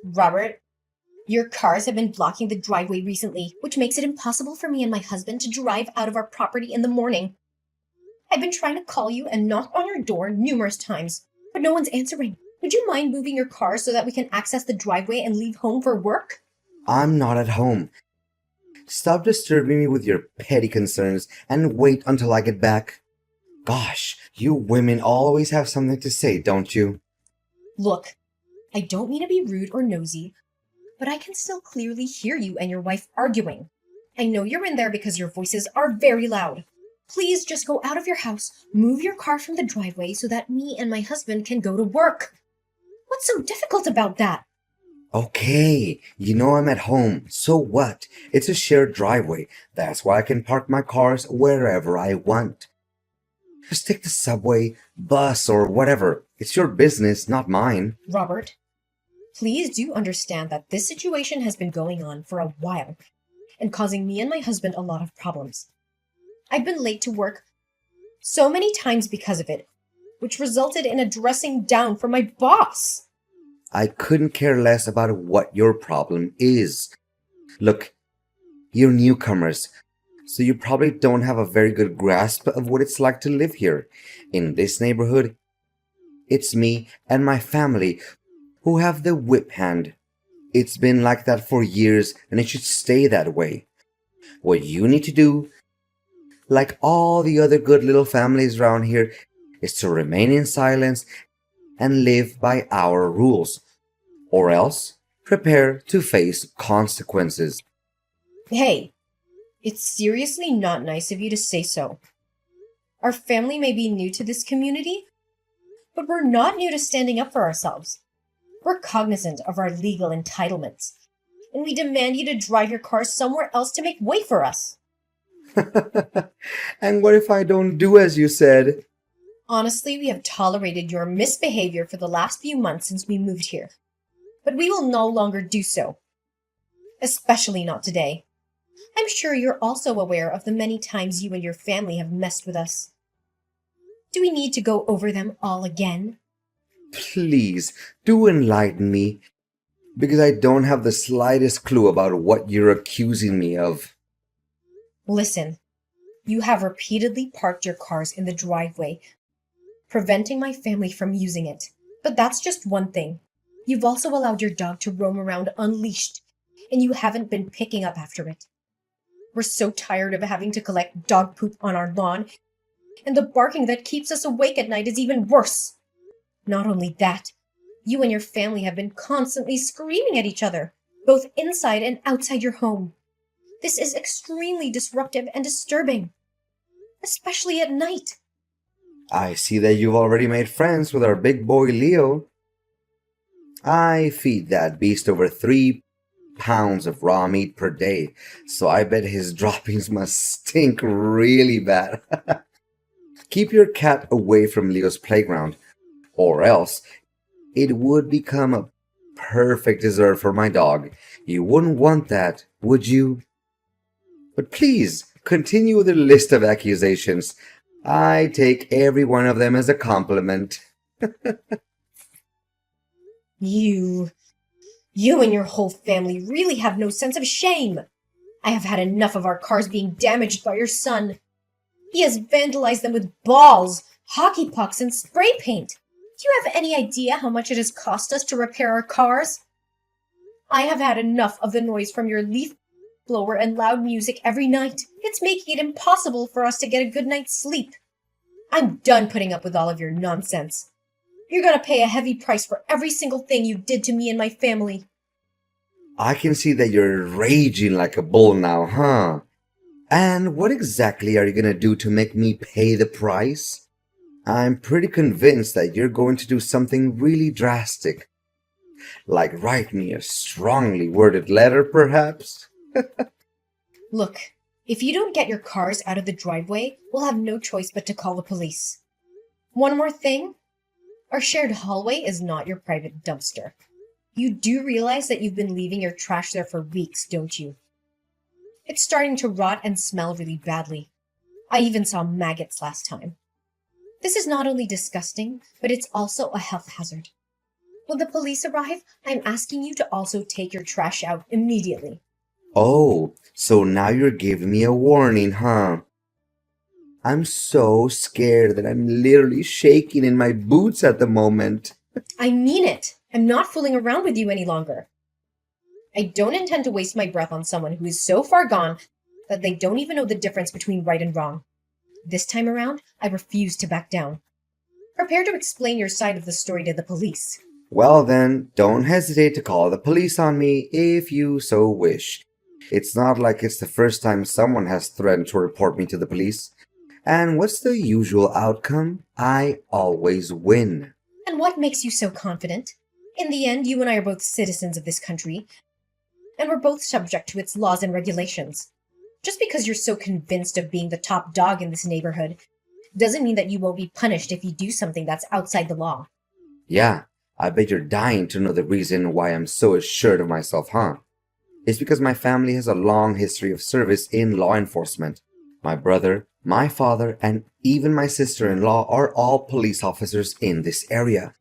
Robert, your cars have been blocking the driveway recently, which makes it impossible for me and my husband to drive out of our property in the morning. I've been trying to call you and knock on your door numerous times, but no one's answering. Would you mind moving your car so that we can access the driveway and leave home for work? I'm not at home. Stop disturbing me with your petty concerns and wait until I get back. Gosh, you women always have something to say, don't you? Look, I don't mean to be rude or nosy, but I can still clearly hear you and your wife arguing. I know you're in there because your voices are very loud. Please just go out of your house, move your car from the driveway so that me and my husband can go to work. What's so difficult about that? Okay, you know I'm at home, so what? It's a shared driveway. That's why I can park my cars wherever I want. Just take the subway, bus, or whatever. It's your business, not mine. Robert, please do understand that this situation has been going on for a while and causing me and my husband a lot of problems. I've been late to work so many times because of it, which resulted in a dressing down from my boss. I couldn't care less about what your problem is. Look, you're newcomers, so you probably don't have a very good grasp of what it's like to live here. In this neighborhood, it's me and my family who have the whip hand. It's been like that for years, and it should stay that way. What you need to do, like all the other good little families around here, is to remain in silence and live by our rules, or else prepare to face consequences. Hey, it's seriously not nice of you to say so. Our family may be new to this community, but we're not new to standing up for ourselves. We're cognizant of our legal entitlements, and we demand you to drive your car somewhere else to make way for us. And what if I don't do as you said? Honestly, we have tolerated your misbehavior for the last few months since we moved here, but we will no longer do so. Especially not today. I'm sure you're also aware of the many times you and your family have messed with us. Do we need to go over them all again? Please, do enlighten me, because I don't have the slightest clue about what you're accusing me of. Listen, you have repeatedly parked your cars in the driveway, preventing my family from using it. But that's just one thing. You've also allowed your dog to roam around unleashed, and you haven't been picking up after it. We're so tired of having to collect dog poop on our lawn, and the barking that keeps us awake at night is even worse. Not only that, you and your family have been constantly screaming at each other, both inside and outside your home. This is extremely disruptive and disturbing, especially at night. I see that you've already made friends with our big boy Leo. I feed that beast over 3 pounds of raw meat per day, so I bet his droppings must stink really bad. Keep your cat away from Leo's playground, or else it would become a perfect dessert for my dog. You wouldn't want that, would you? But please, continue with the list of accusations. I take every one of them as a compliment. You and your whole family really have no sense of shame. I have had enough of our cars being damaged by your son. He has vandalized them with balls, hockey pucks, and spray paint. Do you have any idea how much it has cost us to repair our cars? I have had enough of the noise from your leaf blower and loud music every night. It's making it impossible for us to get a good night's sleep. I'm done putting up with all of your nonsense. You're gonna pay a heavy price for every single thing you did to me and my family. I can see that you're raging like a bull now, huh? And what exactly are you gonna do to make me pay the price? I'm pretty convinced that you're going to do something really drastic. Like write me a strongly worded letter, perhaps? Look, if you don't get your cars out of the driveway, we'll have no choice but to call the police. One more thing. Our shared hallway is not your private dumpster. You do realize that you've been leaving your trash there for weeks, don't you? It's starting to rot and smell really badly. I even saw maggots last time. This is not only disgusting, but it's also a health hazard. When the police arrive, I'm asking you to also take your trash out immediately. Oh, so now you're giving me a warning, huh? I'm so scared that I'm literally shaking in my boots at the moment. I mean it. I'm not fooling around with you any longer. I don't intend to waste my breath on someone who is so far gone that they don't even know the difference between right and wrong. This time around, I refuse to back down. Prepare to explain your side of the story to the police. Well then, don't hesitate to call the police on me if you so wish. It's not like it's the first time someone has threatened to report me to the police. And what's the usual outcome? I always win. And what makes you so confident? In the end, you and I are both citizens of this country, and we're both subject to its laws and regulations. Just because you're so convinced of being the top dog in this neighborhood doesn't mean that you won't be punished if you do something that's outside the law. Yeah, I bet you're dying to know the reason why I'm so assured of myself, huh? It's because my family has a long history of service in law enforcement. My brother, my father, and even my sister-in-law are all police officers in this area.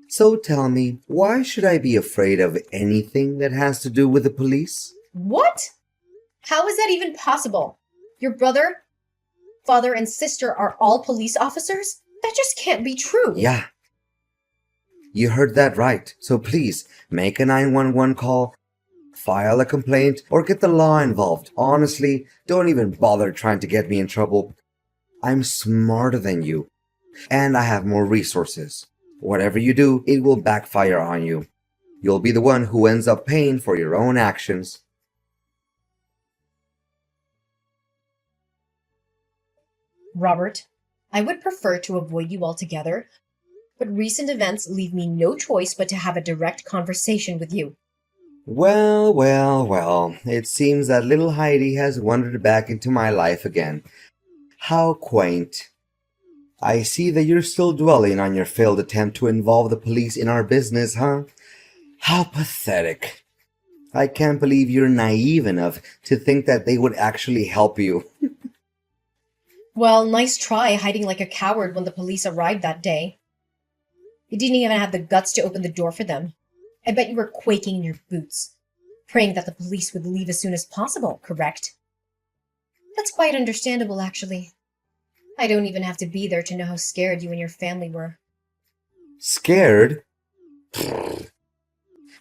So tell me, why should I be afraid of anything that has to do with the police? What? How is that even possible? Your brother, father, and sister are all police officers? That just can't be true. Yeah, you heard that right. So please, make a 911 call, file a complaint, or get the law involved. Honestly, don't even bother trying to get me in trouble. I'm smarter than you, and I have more resources. Whatever you do, it will backfire on you. You'll be the one who ends up paying for your own actions. Robert, I would prefer to avoid you altogether, but recent events leave me no choice but to have a direct conversation with you. Well, it seems that little Heidi has wandered back into my life again. How quaint. I see that you're still dwelling on your failed attempt to involve the police in our business, huh? How pathetic. I can't believe you're naive enough to think that they would actually help you. Well, nice try hiding like a coward when the police arrived that day. You didn't even have the guts to open the door for them. I bet you were quaking in your boots, praying that the police would leave as soon as possible, correct? That's quite understandable, actually. I don't even have to be there to know how scared you and your family were. Scared?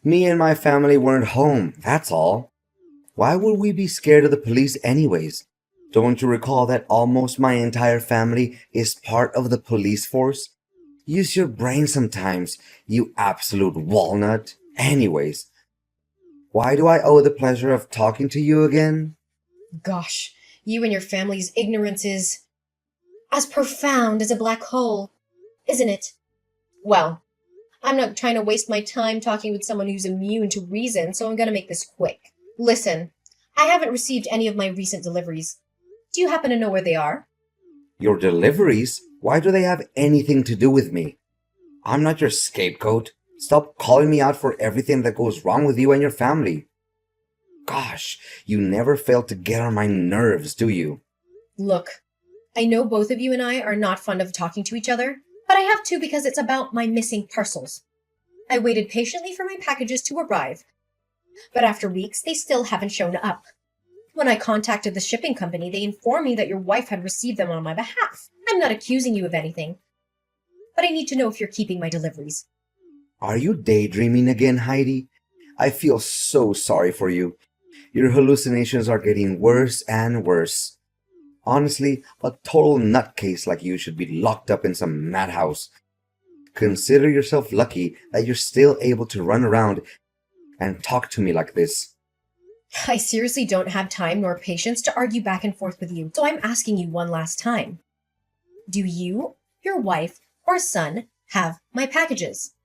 Me and my family weren't home, that's all. Why would we be scared of the police anyways? Don't you recall that almost my entire family is part of the police force? Use your brain sometimes, you absolute walnut. Anyways, why do I owe the pleasure of talking to you again? Gosh, you and your family's ignorance is as profound as a black hole, isn't it? Well, I'm not trying to waste my time talking with someone who's immune to reason, so I'm going to make this quick. Listen, I haven't received any of my recent deliveries. Do you happen to know where they are? Your deliveries? Why do they have anything to do with me? I'm not your scapegoat. Stop calling me out for everything that goes wrong with you and your family. Gosh, you never fail to get on my nerves, do you? Look, I know both of you and I are not fond of talking to each other, but I have to because it's about my missing parcels. I waited patiently for my packages to arrive, but after weeks, they still haven't shown up. When I contacted the shipping company, they informed me that your wife had received them on my behalf. I'm not accusing you of anything, but I need to know if you're keeping my deliveries. Are you daydreaming again, Heidi? I feel so sorry for you. Your hallucinations are getting worse and worse. Honestly, a total nutcase like you should be locked up in some madhouse. Consider yourself lucky that you're still able to run around and talk to me like this. I seriously don't have time nor patience to argue back and forth with you, so I'm asking you one last time. Do you, your wife, or son have my packages?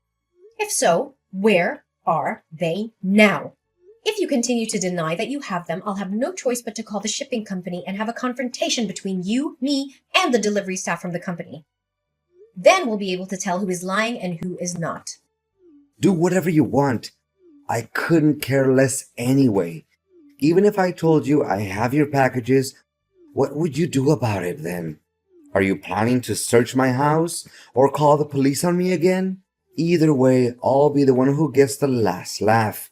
If so, where are they now? If you continue to deny that you have them, I'll have no choice but to call the shipping company and have a confrontation between you, me, and the delivery staff from the company. Then we'll be able to tell who is lying and who is not. Do whatever you want. I couldn't care less anyway. Even if I told you I have your packages, what would you do about it then? Are you planning to search my house or call the police on me again? Either way, I'll be the one who gets the last laugh.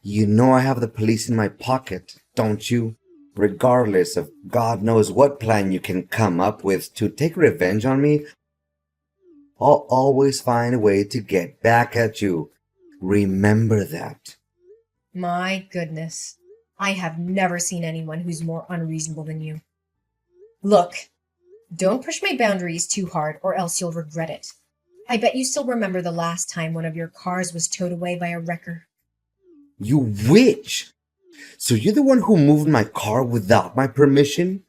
You know I have the police in my pocket, don't you? Regardless of God knows what plan you can come up with to take revenge on me, I'll always find a way to get back at you. Remember that. My goodness. I have never seen anyone who's more unreasonable than you. Look, don't push my boundaries too hard or else you'll regret it. I bet you still remember the last time one of your cars was towed away by a wrecker. You witch! So you're the one who moved my car without my permission?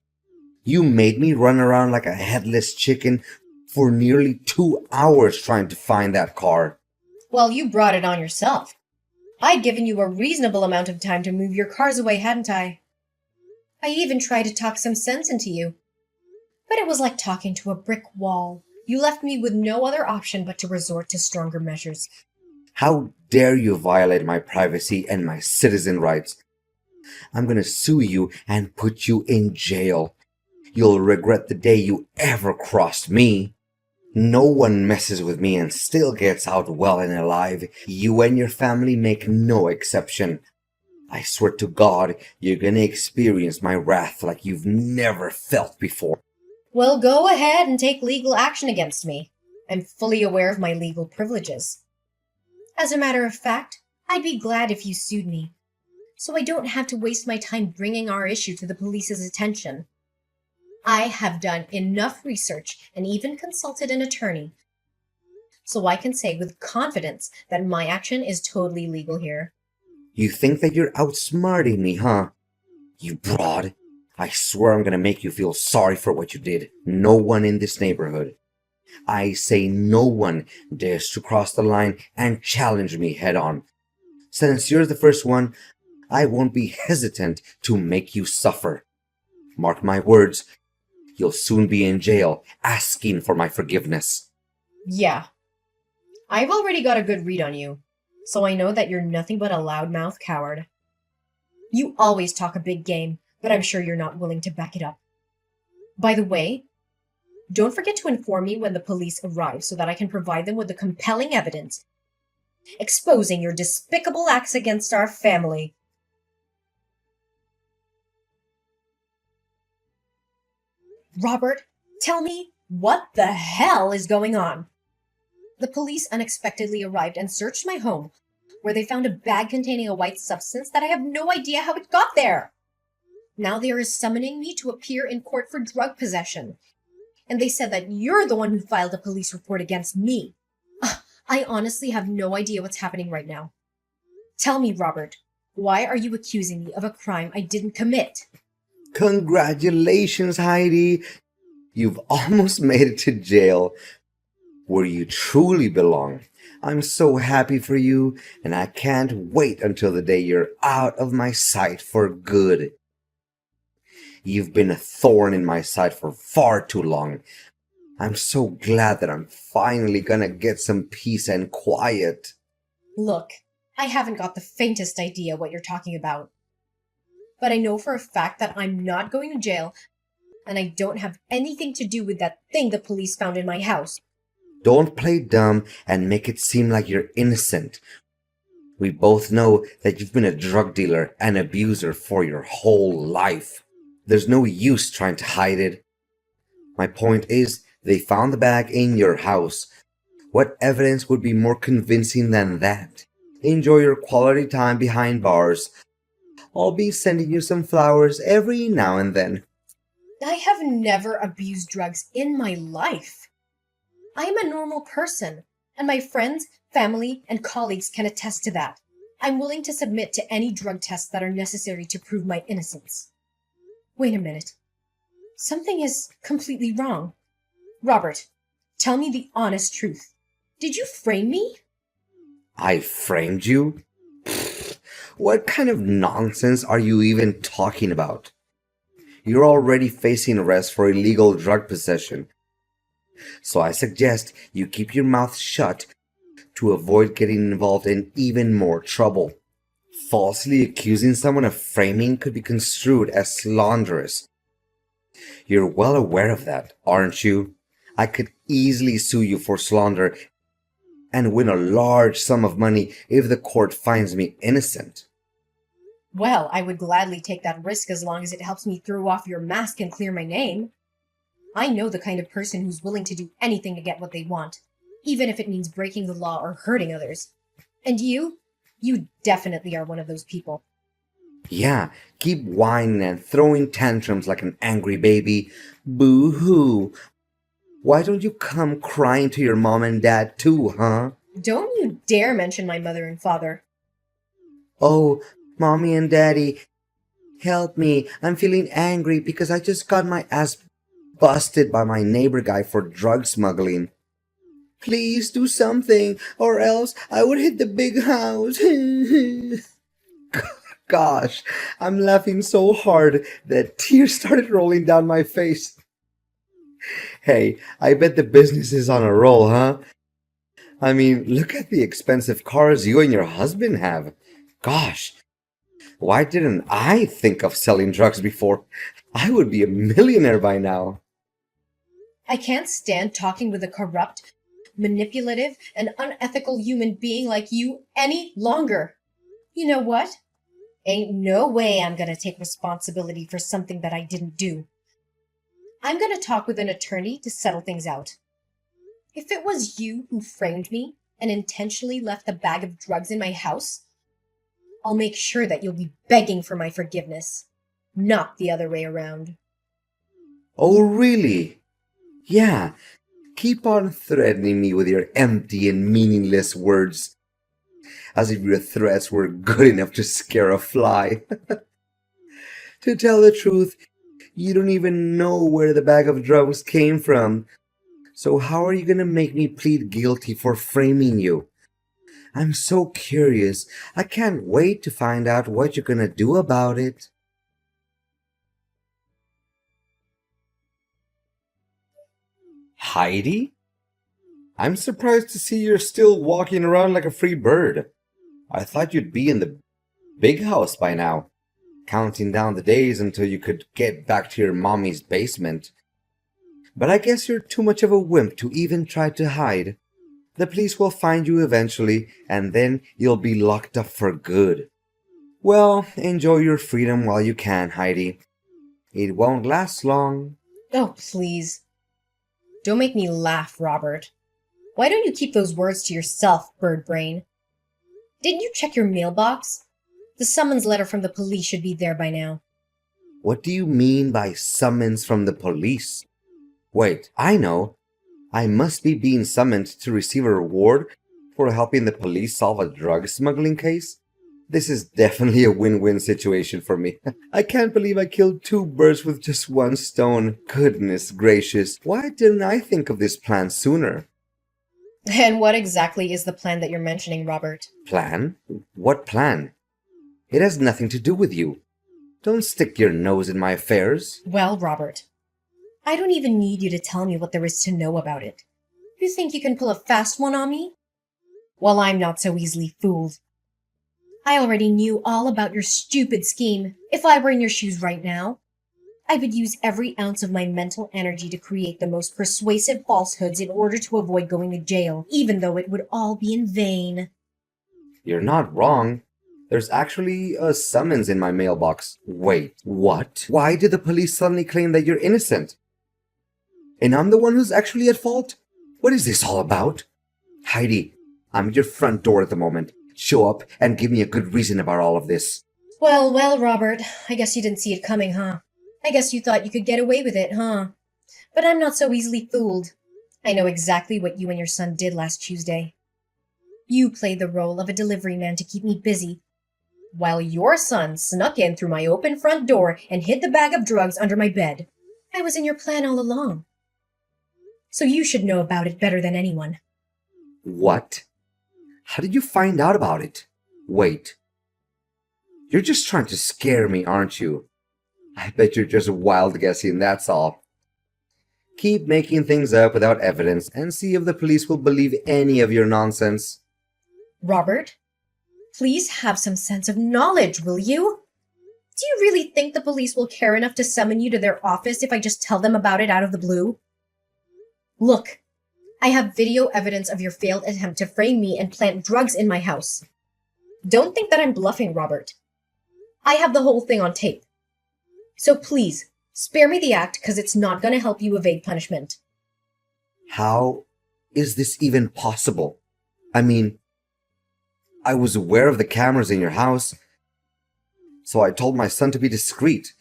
You made me run around like a headless chicken for nearly 2 hours trying to find that car. Well, you brought it on yourself. I'd given you a reasonable amount of time to move your cars away, hadn't I? I even tried to talk some sense into you. But it was like talking to a brick wall. You left me with no other option but to resort to stronger measures. How dare you violate my privacy and my citizen rights? I'm gonna sue you and put you in jail. You'll regret the day you ever crossed me. No one messes with me and still gets out well and alive. You and your family make no exception. I swear to God, you're gonna experience my wrath like you've never felt before. Well, go ahead and take legal action against me. I'm fully aware of my legal privileges. As a matter of fact, I'd be glad if you sued me, so I don't have to waste my time bringing our issue to the police's attention. I have done enough research and even consulted an attorney, so I can say with confidence that my action is totally legal here. You think that you're outsmarting me, huh? You broad. I swear I'm gonna make you feel sorry for what you did. No one in this neighborhood. I say no one dares to cross the line and challenge me head on. Since you're the first one, I won't be hesitant to make you suffer. Mark my words, you'll soon be in jail asking for my forgiveness. Yeah, I've already got a good read on you, so I know that you're nothing but a loudmouth coward. You always talk a big game, but I'm sure you're not willing to back it up. By the way, don't forget to inform me when the police arrive so that I can provide them with the compelling evidence exposing your despicable acts against our family. Robert, tell me, what the hell is going on? The police unexpectedly arrived and searched my home, where they found a bag containing a white substance that I have no idea how it got there. Now they are summoning me to appear in court for drug possession. And they said that you're the one who filed a police report against me. I honestly have no idea what's happening right now. Tell me, Robert, why are you accusing me of a crime I didn't commit? Congratulations, Heidi. You've almost made it to jail, where you truly belong. I'm so happy for you, and I can't wait until the day you're out of my sight for good. You've been a thorn in my side for far too long. I'm so glad that I'm finally gonna get some peace and quiet. Look, I haven't got the faintest idea what you're talking about. But I know for a fact that I'm not going to jail, and I don't have anything to do with that thing the police found in my house. Don't play dumb and make it seem like you're innocent. We both know that you've been a drug dealer and abuser for your whole life. There's no use trying to hide it. My point is, they found the bag in your house. What evidence would be more convincing than that? Enjoy your quality time behind bars. I'll be sending you some flowers every now and then. I have never abused drugs in my life. I am a normal person, and my friends, family, and colleagues can attest to that. I'm willing to submit to any drug tests that are necessary to prove my innocence. Wait a minute. Something is completely wrong. Robert, tell me the honest truth. Did you frame me? I framed you? Pfft, what kind of nonsense are you even talking about? You're already facing arrest for illegal drug possession. So I suggest you keep your mouth shut to avoid getting involved in even more trouble. Falsely accusing someone of framing could be construed as slanderous. You're well aware of that, aren't you? I could easily sue you for slander, and win a large sum of money if the court finds me innocent. Well, I would gladly take that risk as long as it helps me throw off your mask and clear my name. I know the kind of person who's willing to do anything to get what they want, even if it means breaking the law or hurting others. And you definitely are one of those people. Yeah, keep whining and throwing tantrums like an angry baby. Boo hoo. Why don't you come crying to your mom and dad too, huh? Don't you dare mention my mother and father. Oh, mommy and daddy, help me. I'm feeling angry because I just got my ass busted by my neighbor guy for drug smuggling. Please do something, or else I would hit the big house. Gosh, I'm laughing so hard that tears started rolling down my face. Hey, I bet the business is on a roll, huh? I mean, look at the expensive cars you and your husband have. Gosh, why didn't I think of selling drugs before? I would be a millionaire by now. I can't stand talking with a corrupt, manipulative, and unethical human being like you any longer. You know what? Ain't no way I'm gonna take responsibility for something that I didn't do. I'm gonna talk with an attorney to settle things out. If it was you who framed me and intentionally left a bag of drugs in my house, I'll make sure that you'll be begging for my forgiveness, not the other way around. Oh, really? Yeah, keep on threatening me with your empty and meaningless words, as if your threats were good enough to scare a fly. To tell the truth, you don't even know where the bag of drugs came from. So how are you gonna make me plead guilty for framing you? I'm so curious. I can't wait to find out what you're gonna do about it. Heidi? I'm surprised to see you're still walking around like a free bird. I thought you'd be in the big house by now, counting down the days until you could get back to your mommy's basement. But I guess you're too much of a wimp to even try to hide. The police will find you eventually, and then you'll be locked up for good. Well, enjoy your freedom while you can, Heidi. It won't last long. Oh, please. Don't make me laugh, Robert. Why don't you keep those words to yourself, bird brain? Didn't you check your mailbox? The summons letter from the police should be there by now. What do you mean by summons from the police? Wait, I know. I must be being summoned to receive a reward for helping the police solve a drug smuggling case? This is definitely a win-win situation for me. I can't believe I killed two birds with just one stone. Goodness gracious, why didn't I think of this plan sooner? And what exactly is the plan that you're mentioning, Robert? Plan? What plan? It has nothing to do with you. Don't stick your nose in my affairs. Well, Robert, I don't even need you to tell me what there is to know about it. You think you can pull a fast one on me? Well, I'm not so easily fooled. I already knew all about your stupid scheme. If I were in your shoes right now, I would use every ounce of my mental energy to create the most persuasive falsehoods in order to avoid going to jail, even though it would all be in vain. You're not wrong. There's actually a summons in my mailbox. Wait, what? Why did the police suddenly claim that you're innocent? And I'm the one who's actually at fault? What is this all about? Heidi, I'm at your front door at the moment. Show up and give me a good reason about all of this. Well, Robert, I guess you didn't see it coming, huh? I guess you thought you could get away with it, huh? But I'm not so easily fooled. I know exactly what you and your son did last Tuesday. You played the role of a delivery man to keep me busy, while your son snuck in through my open front door and hid the bag of drugs under my bed. I was in your plan all along. So you should know about it better than anyone. What? How did you find out about it? Wait. You're just trying to scare me, aren't you? I bet you're just wild guessing, that's all. Keep making things up without evidence and see if the police will believe any of your nonsense. Robert, please have some sense of knowledge, will you? Do you really think the police will care enough to summon you to their office if I just tell them about it out of the blue? Look, I have video evidence of your failed attempt to frame me and plant drugs in my house. Don't think that I'm bluffing, Robert. I have the whole thing on tape. So please, spare me the act because it's not going to help you evade punishment. How is this even possible? I mean, I was aware of the cameras in your house, so I told my son to be discreet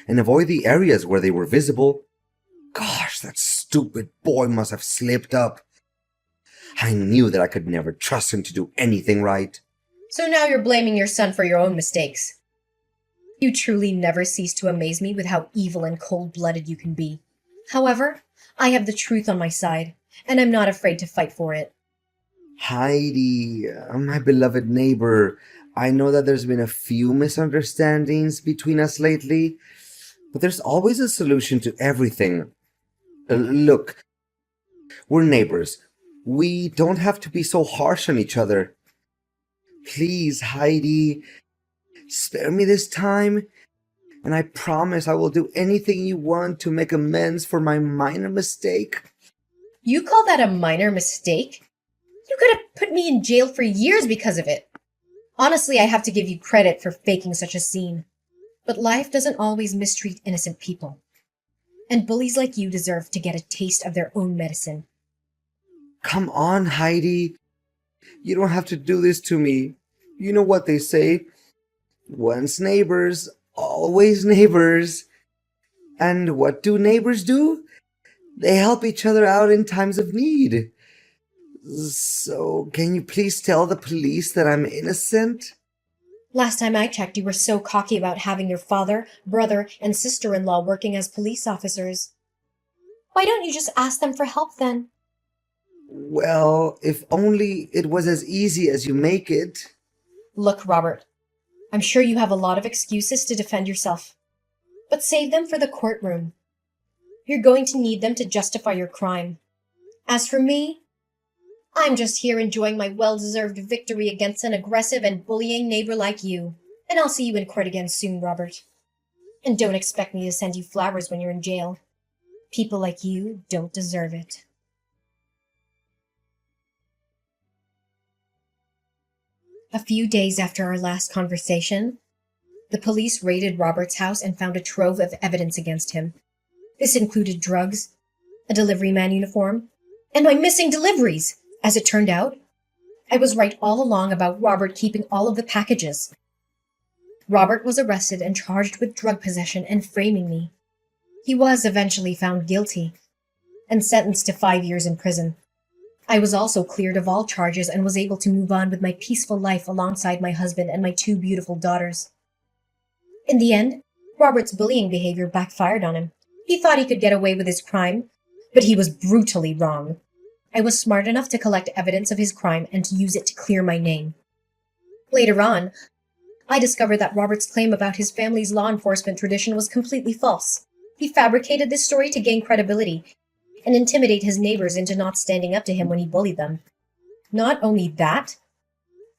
and avoid the areas where they were visible. Gosh, that stupid boy must have slipped up. I knew that I could never trust him to do anything right. So now you're blaming your son for your own mistakes. You truly never cease to amaze me with how evil and cold-blooded you can be. However, I have the truth on my side, and I'm not afraid to fight for it. Heidi, my beloved neighbor, I know that there's been a few misunderstandings between us lately, but there's always a solution to everything. Look, we're neighbors. We don't have to be so harsh on each other. Please, Heidi, spare me this time, and I promise I will do anything you want to make amends for my minor mistake. You call that a minor mistake? You could have put me in jail for years because of it. Honestly, I have to give you credit for faking such a scene. But life doesn't always mistreat innocent people. And bullies like you deserve to get a taste of their own medicine. Come on, Heidi. You don't have to do this to me. You know what they say. Once neighbors, always neighbors. And what do neighbors do? They help each other out in times of need. So, can you please tell the police that I'm innocent? Last time I checked, you were so cocky about having your father, brother, and sister-in-law working as police officers. Why don't you just ask them for help then? Well, if only it was as easy as you make it. Look, Robert, I'm sure you have a lot of excuses to defend yourself, but save them for the courtroom. You're going to need them to justify your crime. As for me, I'm just here enjoying my well-deserved victory against an aggressive and bullying neighbor like you. And I'll see you in court again soon, Robert. And don't expect me to send you flowers when you're in jail. People like you don't deserve it. A few days after our last conversation, the police raided Robert's house and found a trove of evidence against him. This included drugs, a delivery man uniform, and my missing deliveries. As it turned out, I was right all along about Robert keeping all of the packages. Robert was arrested and charged with drug possession and framing me. He was eventually found guilty and sentenced to 5 years in prison. I was also cleared of all charges and was able to move on with my peaceful life alongside my husband and my 2 beautiful daughters. In the end, Robert's bullying behavior backfired on him. He thought he could get away with his crime, but he was brutally wrong. I was smart enough to collect evidence of his crime and to use it to clear my name. Later on, I discovered that Robert's claim about his family's law enforcement tradition was completely false. He fabricated this story to gain credibility and intimidate his neighbors into not standing up to him when he bullied them. Not only that,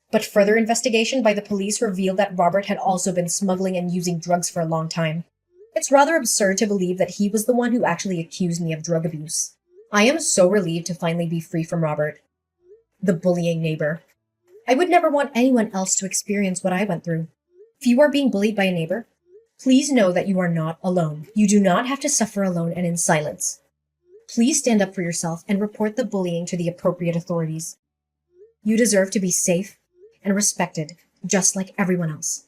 but further investigation by the police revealed that Robert had also been smuggling and using drugs for a long time. It's rather absurd to believe that he was the one who actually accused me of drug abuse. I am so relieved to finally be free from Robert, the bullying neighbor. I would never want anyone else to experience what I went through. If you are being bullied by a neighbor, please know that you are not alone. You do not have to suffer alone and in silence. Please stand up for yourself and report the bullying to the appropriate authorities. You deserve to be safe and respected, just like everyone else.